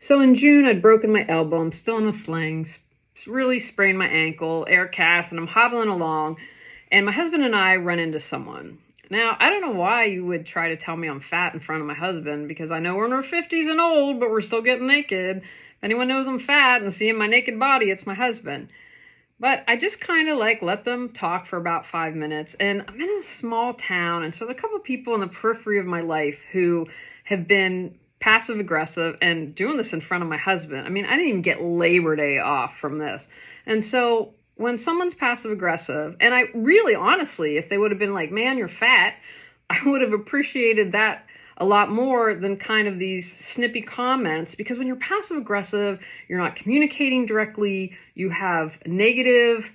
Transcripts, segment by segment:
So in June, I'd broken my elbow. I'm still in a sling, really sprained my ankle, air cast, and I'm hobbling along. And my husband and I run into someone. Now, I don't know why you would try to tell me I'm fat in front of my husband, because I know we're in our 50s and old, but we're still getting naked. If anyone knows I'm fat and seeing my naked body, it's my husband. But I just kind of let them talk for about 5 minutes. And I'm in a small town. And so there are a couple of people in the periphery of my life who have been passive aggressive and doing this in front of my husband. I mean, I didn't even get Labor Day off from this. And so when someone's passive aggressive, and I really, honestly, if they would have been like, man, you're fat, I would have appreciated that a lot more than kind of these snippy comments, because when you're passive aggressive, you're not communicating directly, you have negative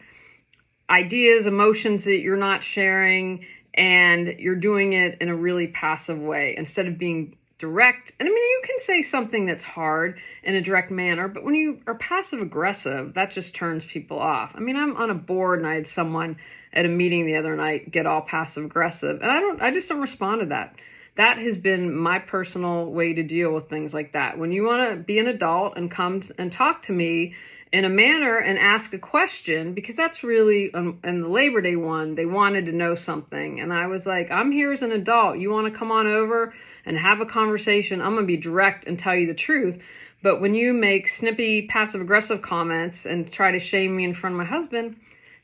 ideas, emotions that you're not sharing, and you're doing it in a really passive way instead of being direct. And I mean, you can say something that's hard in a direct manner, but when you are passive aggressive, that just turns people off. I mean, I'm on a board and I had someone at a meeting the other night get all passive aggressive, and I just don't respond to that. That has been my personal way to deal with things like that. When you want to be an adult and come and talk to me in a manner and ask a question, because that's really, in the Labor Day one, they wanted to know something. And I was like, I'm here as an adult. You want to come on over and have a conversation? I'm going to be direct and tell you the truth. But when you make snippy, passive-aggressive comments and try to shame me in front of my husband,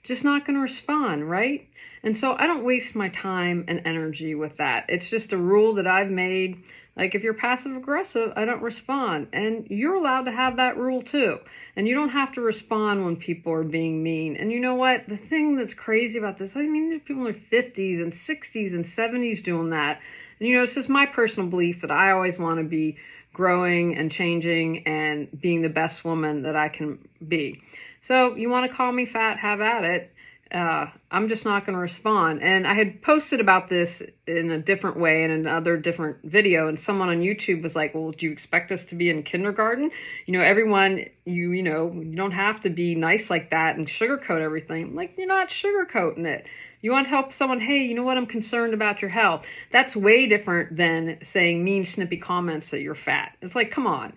just not going to respond, right? And so I don't waste my time and energy with that. It's just a rule that I've made. Like, if you're passive aggressive, I don't respond. And you're allowed to have that rule too. And you don't have to respond when people are being mean. And you know what? The thing that's crazy about this, I mean, there's people in their 50s and 60s and 70s doing that. And it's just my personal belief that I always want to be growing and changing and being the best woman that I can be. So you want to call me fat, have at it. I'm just not going to respond. And I had posted about this in a different way in another different video, and someone on YouTube was like, well, do you expect us to be in kindergarten? Everyone, you don't have to be nice like that and sugarcoat everything. Like, you're not sugarcoating it. You want to help someone, hey, you know what, I'm concerned about your health. That's way different than saying mean, snippy comments that you're fat. It's like, come on,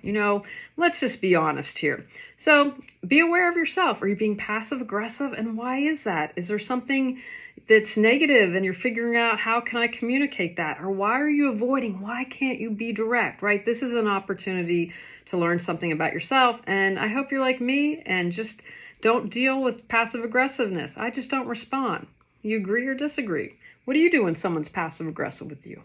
let's just be honest here. So be aware of yourself. Are you being passive aggressive? And why is that? Is there something that's negative and you're figuring out, how can I communicate that? Or why are you avoiding? Why can't you be direct, right? This is an opportunity to learn something about yourself. And I hope you're like me and just don't deal with passive aggressiveness. I just don't respond. You agree or disagree? What do you do when someone's passive aggressive with you?